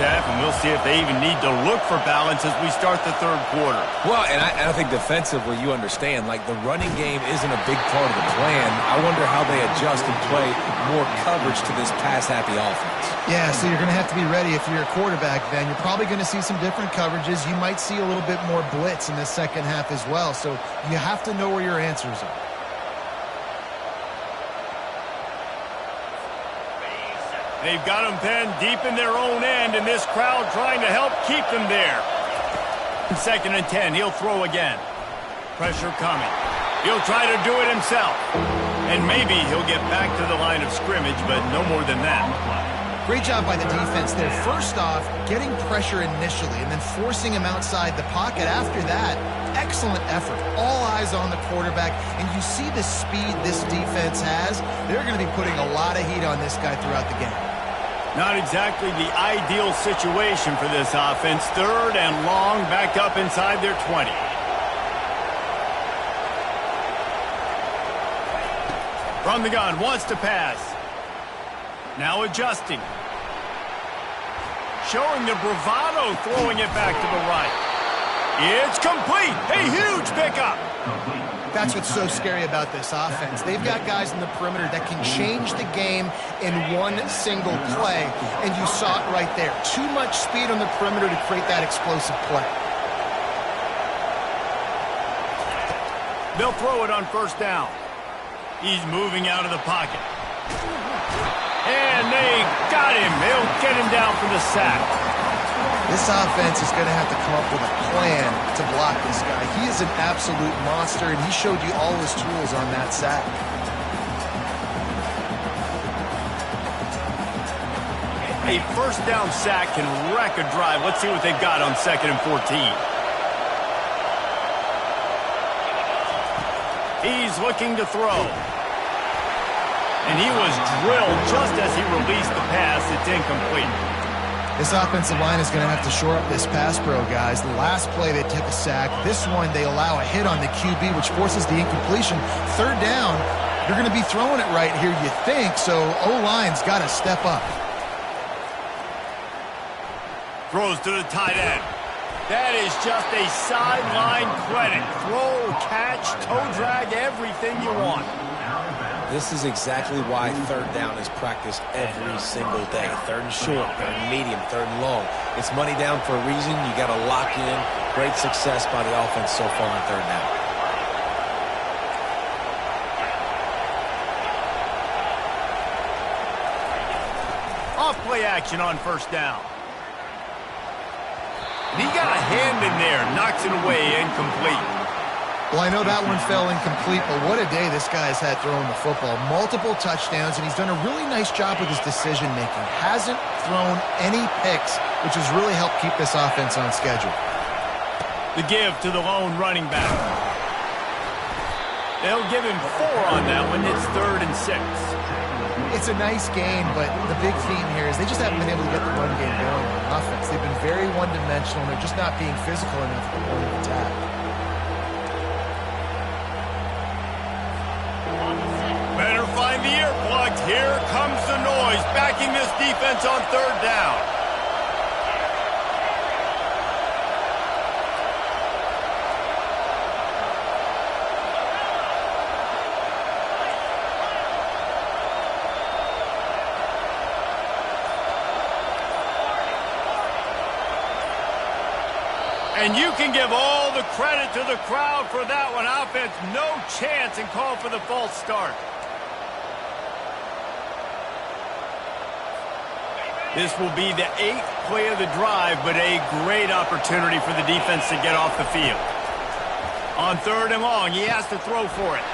half, and we'll see if they even need to look for balance as we start the third quarter. Well, and I think defensively, you understand, like the running game isn't a big part of the plan. I wonder how they adjust and play more coverage to this pass-happy offense. Yeah, so you're going to have to be ready if you're a quarterback then. You're probably going to see some different coverages. You might see a little bit more blitz in the second half as well. So you have to know where your answers are. They've got them penned deep in their own end, and this crowd trying to help keep them there. 2nd and 10, he'll throw again. Pressure coming. He'll try to do it himself. And maybe he'll get back to the line of scrimmage, but no more than that. Great job by the defense there. First off, getting pressure initially and then forcing him outside the pocket. After that, excellent effort. All eyes on the quarterback, and you see the speed this defense has. They're going to be putting a lot of heat on this guy throughout the game. Not exactly the ideal situation for this offense. 3rd and long, back up inside their 20. From the gun, wants to pass. Now adjusting. Showing the bravado, throwing it back to the right. It's complete. A huge pickup. That's what's so scary about this offense. They've got guys in the perimeter that can change the game in one single play, and you saw it right there. Too much speed on the perimeter to create that explosive play. They'll throw it on 1st down. He's moving out of the pocket. And they got him. They'll get him down for the sack. This offense is going to have to come up with a plan to block this guy. He is an absolute monster, and he showed you all his tools on that sack. A 1st down sack can wreck a drive. Let's see what they've got on 2nd and 14. He's looking to throw. And he was drilled just as he released the pass. It's incomplete. This offensive line is going to have to shore up this pass pro, guys. The last play, they took a sack. This one, they allow a hit on the QB, which forces the incompletion. 3rd down, they're going to be throwing it right here, you think, so O-line's got to step up. Throws to the tight end. That is just a sideline credit. Throw, catch, toe drag, everything you want. This is exactly why 3rd down is practiced every single day. 3rd and short, 3rd and medium, 3rd and long. It's money down for a reason. You got to lock in. Great success by the offense so far on 3rd down. Off play action on 1st down. And he got a hand in there, knocks it away, incomplete. Well, I know that one fell incomplete, but what a day this guy has had throwing the football. Multiple touchdowns, and he's done a really nice job with his decision-making. Hasn't thrown any picks, which has really helped keep this offense on schedule. The give to the lone running back. They'll give him 4 on that one. It's 3rd and 6. It's a nice game, but the big theme here is they just haven't been able to get the run game going on offense. They've been very one-dimensional, and they're just not being physical enough at the point of attack. Better find the earplugs. Here comes the noise, backing this defense on 3rd down. And you can give all the credit to the crowd for that one. Offense, no chance, and call for the false start. This will be the 8th play of the drive, but a great opportunity for the defense to get off the field. On 3rd and long, he has to throw for it.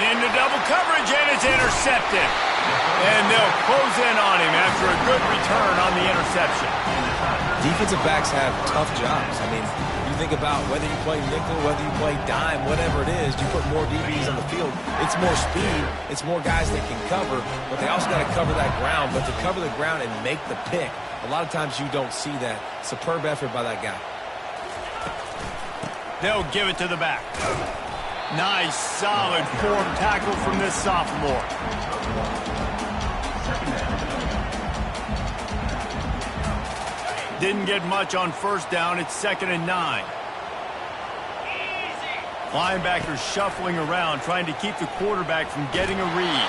Into double coverage, and it's intercepted. And they'll close in on him after a good return on the interception. Defensive backs have tough jobs. I mean, you think about whether you play nickel, whether you play dime, whatever it is, you put more DBs on the field. It's more speed. It's more guys that can cover, but they also got to cover that ground. But to cover the ground and make the pick, a lot of times you don't see that. Superb effort by that guy. They'll give it to the back. Nice, solid form tackle from this sophomore. Didn't get much on first down. It's 2nd and 9. Linebackers shuffling around, trying to keep the quarterback from getting a read.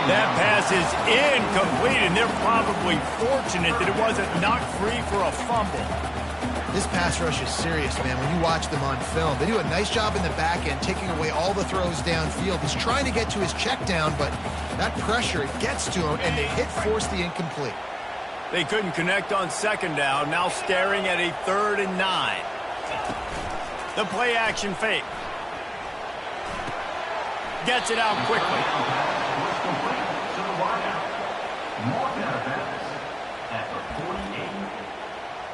That pass is incomplete, and they're probably fortunate that it wasn't knocked free for a fumble. This pass rush is serious, man. When you watch them on film, they do a nice job in the back end, taking away all the throws downfield. He's trying to get to his check down, but that pressure, it gets to him, and they force the incomplete. They couldn't connect on 2nd down, now staring at a 3rd and 9. The play action fake. Gets it out quickly.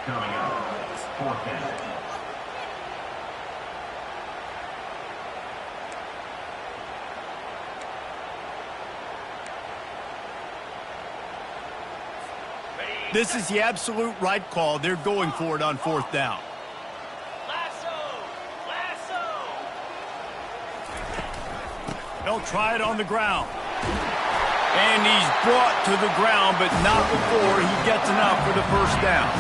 Coming up, 4th down. This is the absolute right call. They're going for it on 4th down. They'll try it on the ground. And he's brought to the ground, but not before he gets enough for the 1st down.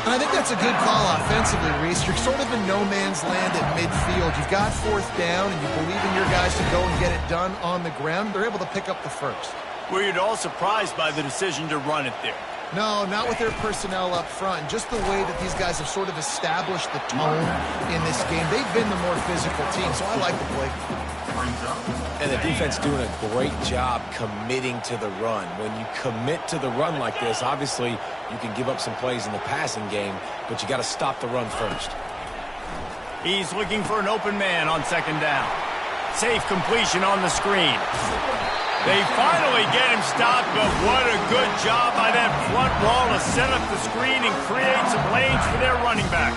And I think that's a good call offensively, Reese. You're sort of in no man's land at midfield. You've got 4th down, and you believe in your guys to go and get it done on the ground. They're able to pick up the 1st. Were you at all surprised by the decision to run it there? No, not with their personnel up front. Just the way that these guys have sort of established the tone in this game. They've been the more physical team, so I like the play. And the defense doing a great job committing to the run. When you commit to the run like this, obviously you can give up some plays in the passing game, but you got to stop the run first. He's looking for an open man on 2nd down. Safe completion on the screen. They finally get him stopped, but what a good job by that front wall to set up the screen and create some lanes for their running back.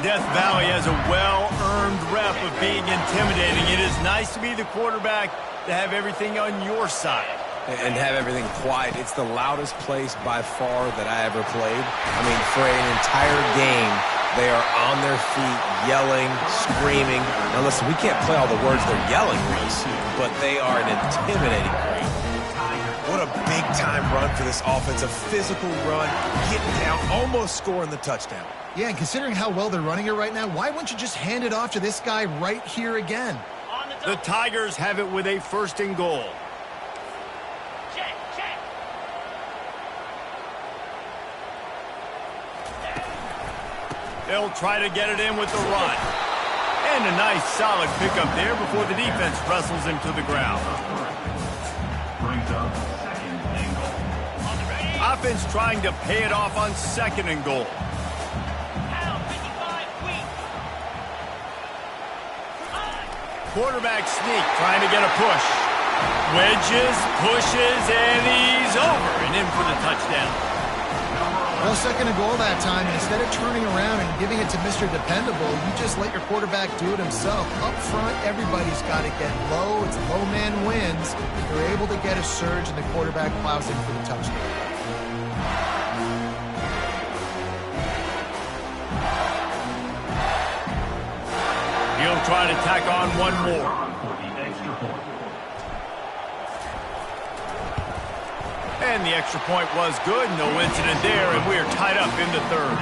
Death Valley has a well-earned rep of being intimidating. It is nice to be the quarterback to have everything on your side. And have everything quiet. It's the loudest place by far that I ever played. I mean, for an entire game, they are on their feet, yelling, screaming. Now listen, we can't play all the words they're yelling, Reese, but they are an intimidating group. What a big-time run for this offense. A physical run, getting down, almost scoring the touchdown. Yeah, and considering how well they're running it right now, why wouldn't you just hand it off to this guy right here again? The Tigers have it with a 1st and goal. They'll try to get it in with the run. And a nice solid pickup there before the defense wrestles him to the ground. Brings up 2nd and goal. Offense trying to pay it off on 2nd and goal. Quarterback sneak, trying to get a push. Wedges, pushes, and he's over and in for the touchdown. Well, 2nd and goal that time, and instead of turning around and giving it to Mr. Dependable, you just let your quarterback do it himself. Up front, everybody's got to get low. It's low man wins. You're able to get a surge, and the quarterback plows in for the touchdown. He'll try to tack on one more. And the extra point was good. No incident there, and we're tied up in the 3rd.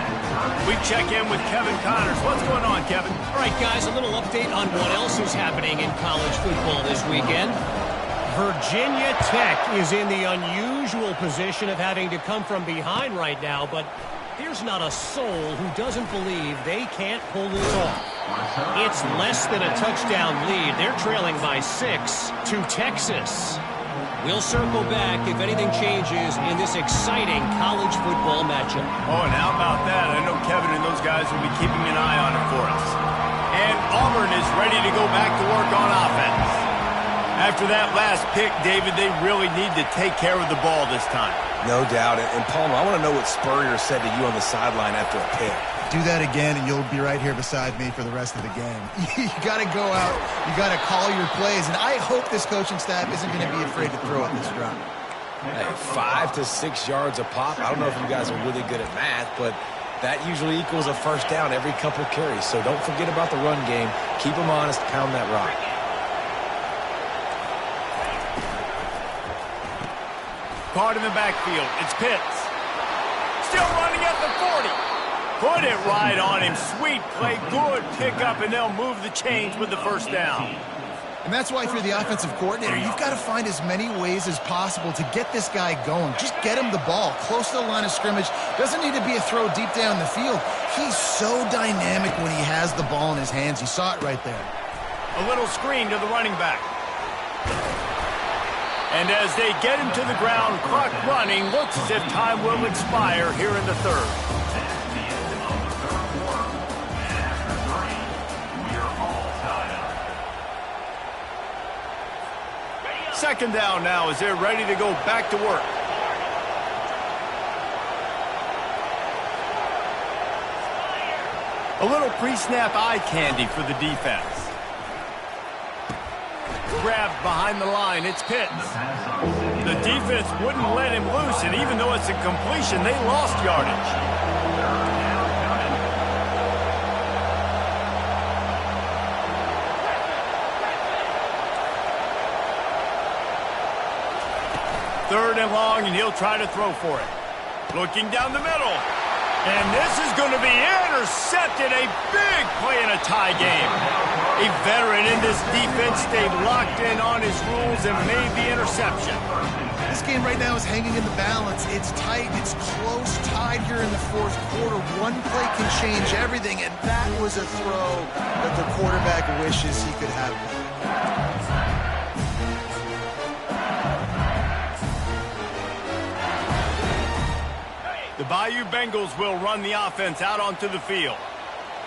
We check in with Kevin Connors. What's going on, Kevin? All right, guys, a little update on what else is happening in college football this weekend. Virginia Tech is in the unusual position of having to come from behind right now, but there's not a soul who doesn't believe they can't pull this off. It's less than a touchdown lead. They're trailing by 6 to Texas. We'll circle back if anything changes in this exciting college football matchup. Oh, and how about that? I know Kevin and those guys will be keeping an eye on it for us. And Auburn is ready to go back to work on offense. After that last pick, David, they really need to take care of the ball this time. No doubt. And Palmer, I want to know what Spurrier said to you on the sideline after a pick. Do that again, and you'll be right here beside me for the rest of the game. You got to go out. You got to call your plays, and I hope this coaching staff isn't going to be afraid to throw at this drop. Hey, 5 to 6 yards a pop. I don't know if you guys are really good at math, but that usually equals a 1st down every couple carries. So don't forget about the run game. Keep them honest. Pound that rock. Caught in the backfield. It's Pitts. Still running at the 40. Put it right on him. Sweet play, good pickup, and they'll move the chains with the first down. And that's why if you're the offensive coordinator, you've got to find as many ways as possible to get this guy going. Just get him the ball close to the line of scrimmage. Doesn't need to be a throw deep down the field. He's so dynamic when he has the ball in his hands. You saw it right there. A little screen to the running back. And as they get him to the ground, clock running, looks as if time will expire here in the third. Second down now as they're ready to go back to work. A little pre-snap eye candy for the defense. Grabbed behind the line, it's Pitts. The defense wouldn't let him loose, and even though it's a completion, they lost yardage. Third and long, and he'll try to throw for it. Looking down the middle. And this is going to be intercepted. A big play in a tie game. A veteran in this defense stayed locked in on his rules and made the interception. This game right now is hanging in the balance. It's tight. It's close, tied here in the fourth quarter. One play can change everything, and that was a throw that the quarterback wishes he could have. The Bayou Bengals will run the offense out onto the field.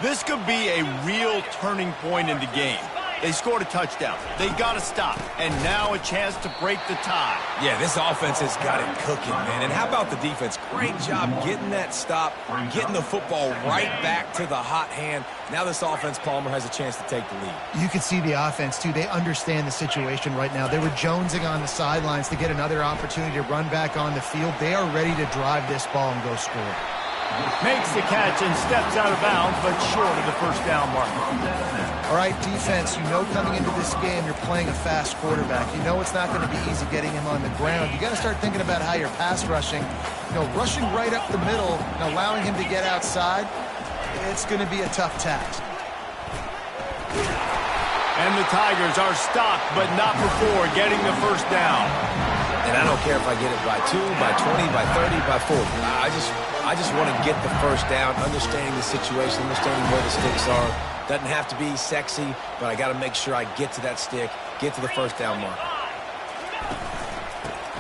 This could be a real turning point in the game. They scored a touchdown. They got to stop. And now a chance to break the tie. Yeah, this offense has got it cooking, man. And how about the defense? Great job getting that stop, getting the football right back to the hot hand. Now this offense, Palmer, has a chance to take the lead. You can see the offense, too. They understand the situation right now. They were jonesing on the sidelines to get another opportunity to run back on the field. They are ready to drive this ball and go score. Makes the catch and steps out of bounds, but short of the first down mark. All right, defense, you know coming into this game you're playing a fast quarterback. You know it's not going to be easy getting him on the ground. You got to start thinking about how you're pass rushing. Rushing right up the middle and allowing him to get outside, it's going to be a tough task. And the Tigers are stopped, but not before getting the first down. And I don't care if I get it by 2, by 20, by 30, by 40. I just want to get the first down, understanding the situation, understanding where the sticks are. Doesn't have to be sexy, but I got to make sure I get to that stick, get to the first down mark.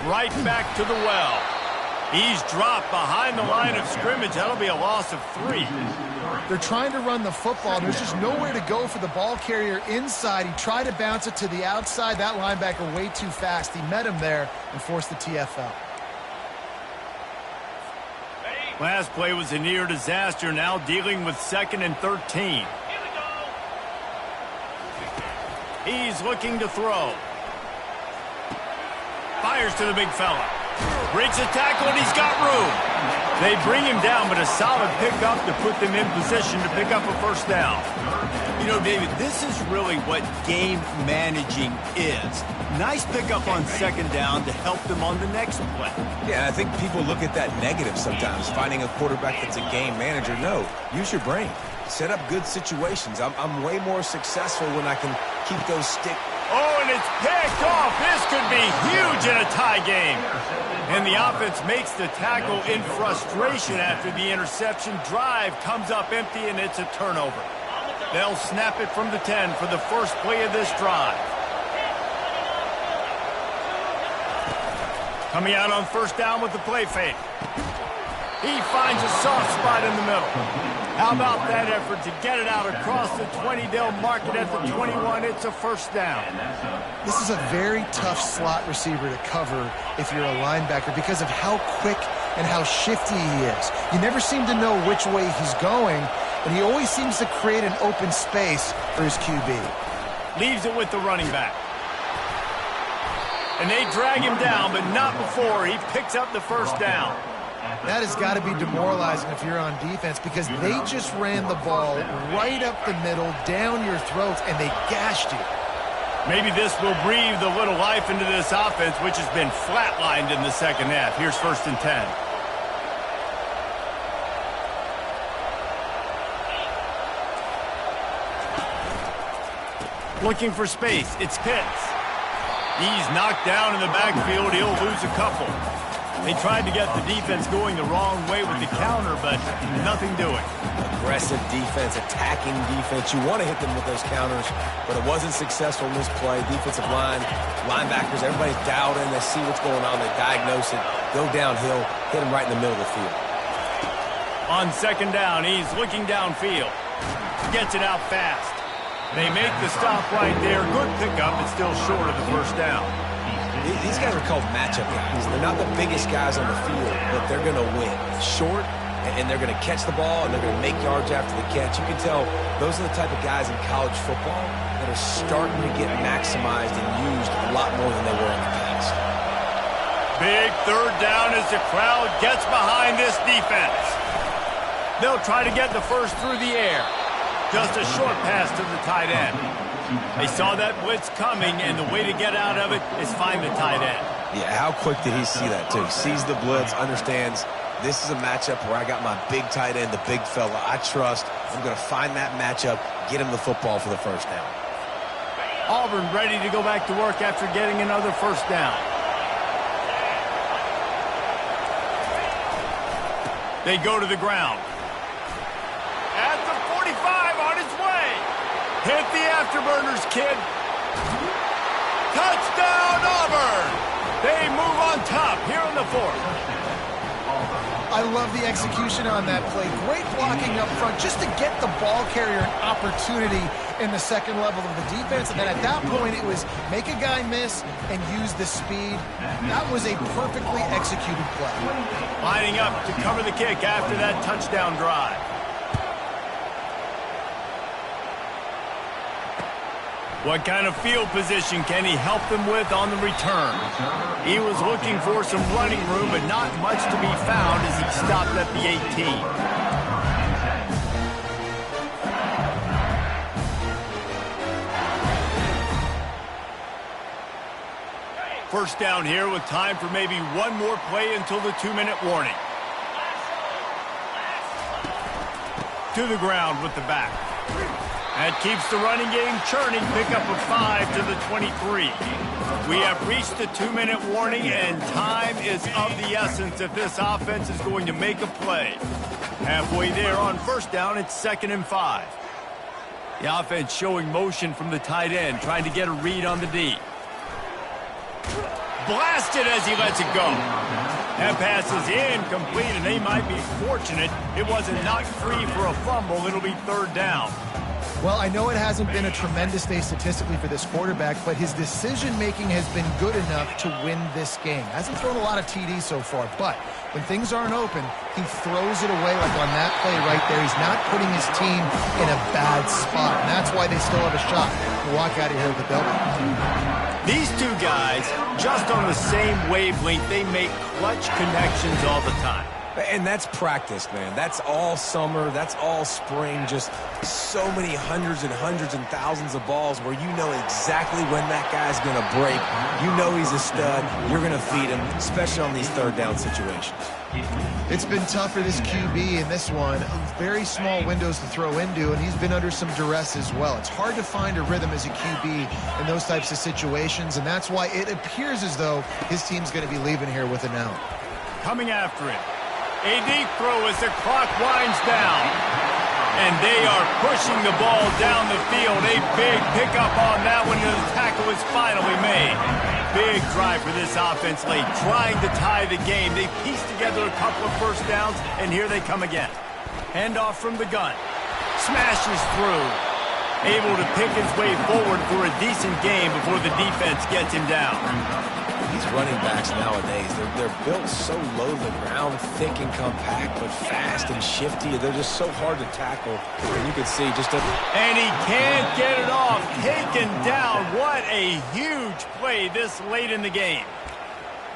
Right back to the well. He's dropped behind the line of scrimmage. That'll be a loss of 3. They're trying to run the football. There's just nowhere to go for the ball carrier inside. He tried to bounce it to the outside. That linebacker way too fast. He met him there and forced the TFL. Last play was a near disaster, now dealing with 2nd and 13. He's looking to throw. Fires to the big fella. Breaks a tackle, and he's got room. They bring him down, but a solid pickup to put them in position to pick up a first down. You know, David, this is really what game managing is. Nice pickup on 2nd down to help them on the next play. Yeah, I think people look at that negative sometimes, finding a quarterback that's a game manager. No, use your brain. Set up good situations. I'm way more successful when I can keep those sticks. Oh, and it's picked off. This could be huge in a tie game. And the offense makes the tackle in frustration after the interception. Drive comes up empty, and it's a turnover. They'll snap it from the 10 for the first play of this drive. Coming out on first down with the play fake. He finds a soft spot in the middle. How about that effort to get it out across the 20? They'll mark it at the 21. It's a first down. This is a very tough slot receiver to cover if you're a linebacker because of how quick and how shifty he is. You never seem to know which way he's going, and he always seems to create an open space for his QB. Leaves it with the running back. And they drag him down, but not before he picks up the first down. That has got to be demoralizing if you're on defense because they just ran the ball right up the middle, down your throats, and they gashed you. Maybe this will breathe a little life into this offense, which has been flatlined in the second half. Here's 1st and 10. Looking for space. It's Pitts. He's knocked down in the backfield. He'll lose a couple. They tried to get the defense going the wrong way with the counter, but nothing doing. Aggressive defense, attacking defense. You want to hit them with those counters, but it wasn't successful in this play. Defensive line, linebackers, everybody's dialed in. They see what's going on. They diagnose it, go downhill, hit him right in the middle of the field. On second down, he's looking downfield. Gets it out fast. They make the stop right there. Good pickup, but still short of the first down. These guys are called matchup guys. They're not the biggest guys on the field, but they're going to win. Short, and they're going to catch the ball, and they're going to make yards after the catch. You can tell those are the type of guys in college football that are starting to get maximized and used a lot more than they were in the past. Big third down as the crowd gets behind this defense. They'll try to get the first through the air. Just a short pass to the tight end. They saw that blitz coming, and the way to get out of it is find the tight end. Yeah, how quick did he see that, too? Sees the blitz, understands this is a matchup where I got my big tight end, the big fella I trust. I'm going to find that matchup, get him the football for the first down. Auburn ready to go back to work after getting another first down. They go to the ground. At the 45, on his way. Hit the afterburners, kid. Touchdown, Auburn. They move on top here in the fourth. I love the execution on that play. Great blocking up front just to get the ball carrier an opportunity in the second level of the defense. And then at that point, it was make a guy miss and use the speed. That was a perfectly executed play. Lining up to cover the kick after that touchdown drive. What kind of field position can he help them with on the return? He was looking for some running room, but not much to be found as he stopped at the 18. First down here with time for maybe one more play until the 2-minute warning. To the ground with the back. That keeps the running game churning. Pickup of 5 to the 23. We have reached the 2-minute warning, and time is of the essence if this offense is going to make a play. Halfway there on first down, it's 2nd and 5. The offense showing motion from the tight end, trying to get a read on the D. Blasted as he lets it go. That pass is incomplete, and they might be fortunate it wasn't knocked free for a fumble. It'll be 3rd down. Well, I know it hasn't been a tremendous day statistically for this quarterback, but his decision-making has been good enough to win this game. Hasn't thrown a lot of TDs so far, but when things aren't open, he throws it away like on that play right there. He's not putting his team in a bad spot, and that's why they still have a shot to walk out of here with the W. These two guys, just on the same wavelength, they make clutch connections all the time. And that's practice, man. That's all summer. That's all spring. Just so many hundreds and thousands of balls where you know exactly when that guy's going to break. You know he's a stud. You're going to feed him, especially on these 3rd down situations. It's been tough for this QB in this one. Very small windows to throw into, and he's been under some duress as well. It's hard to find a rhythm as a QB in those types of situations, and that's why it appears as though his team's going to be leaving here with an out. Coming after it. A deep throw as the clock winds down. And they are pushing the ball down the field. A big pickup on that one, and the tackle is finally made. Big drive for this offense late, trying to tie the game. They pieced together a couple of first downs, and here they come again. Handoff from the gun. Smashes through. Able to pick his way forward for a decent game before the defense gets him down. These running backs nowadays, they're built so low to the ground, thick and compact, but fast and shifty. They're just so hard to tackle. And you can see just a... And he can't get it off. Taken down. What a huge play this late in the game.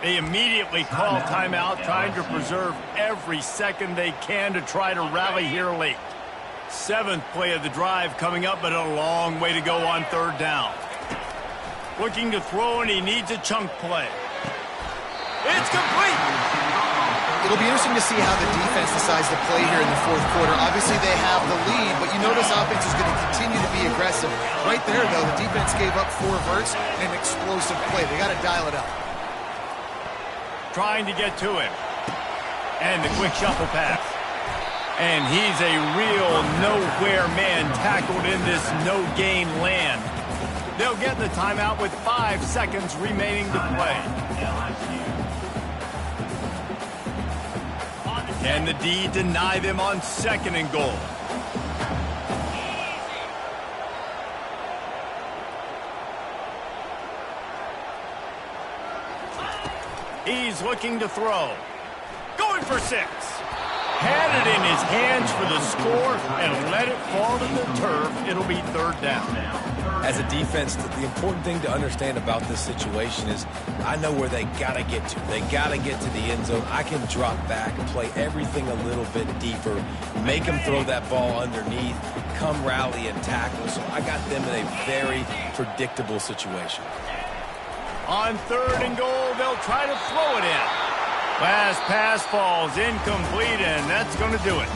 They immediately call timeout, trying to preserve every second they can to try to rally here late. 7th play of the drive coming up, but a long way to go on 3rd down. Looking to throw, and he needs a chunk play. It's complete. It'll be interesting to see how the defense decides to play here in the 4th quarter. Obviously, they have the lead, but you know this offense is going to continue to be aggressive. impressive. Right there, though, the defense gave up 4 verts and an explosive play. They got to dial it up. Trying to get to him. And the quick shuffle pass. And he's a real nowhere man tackled in this no-gain land. They'll get the timeout with 5 seconds remaining to play. Can the D deny them on 2nd and goal? He's looking to throw. Going for 6. Had it in his hands for the score and let it fall to the turf. It'll be 3rd down. As a defense, the important thing to understand about this situation is I know where they got to get to. They got to get to the end zone. I can drop back and play everything a little bit deeper, make them throw that ball underneath, come rally and tackle. So I got them in a very predictable situation. On 3rd and goal, they'll try to throw it in. Last pass falls incomplete, and that's going to do it.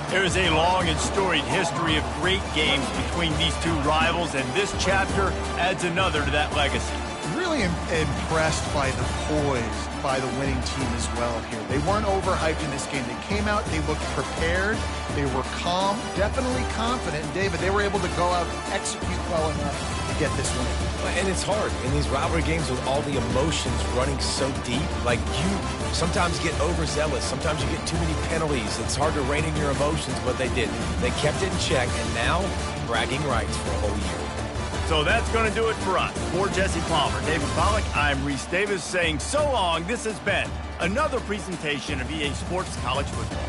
There's a long and storied history of great games between these 2 rivals, and this chapter adds another to that legacy. Really impressed by the poise by the winning team as well here. They weren't overhyped in this game. They came out, they looked prepared, they were calm, definitely confident. And David, they were able to go out and execute well enough to get this win. And it's hard in these rivalry games with all the emotions running so deep. Like, you sometimes get overzealous. Sometimes you get too many penalties. It's hard to rein in your emotions, but they did. They kept it in check, and now bragging rights for a whole year. So that's going to do it for us. For Jesse Palmer, David Pollack, I'm Reese Davis saying so long. This has been another presentation of EA Sports College Football.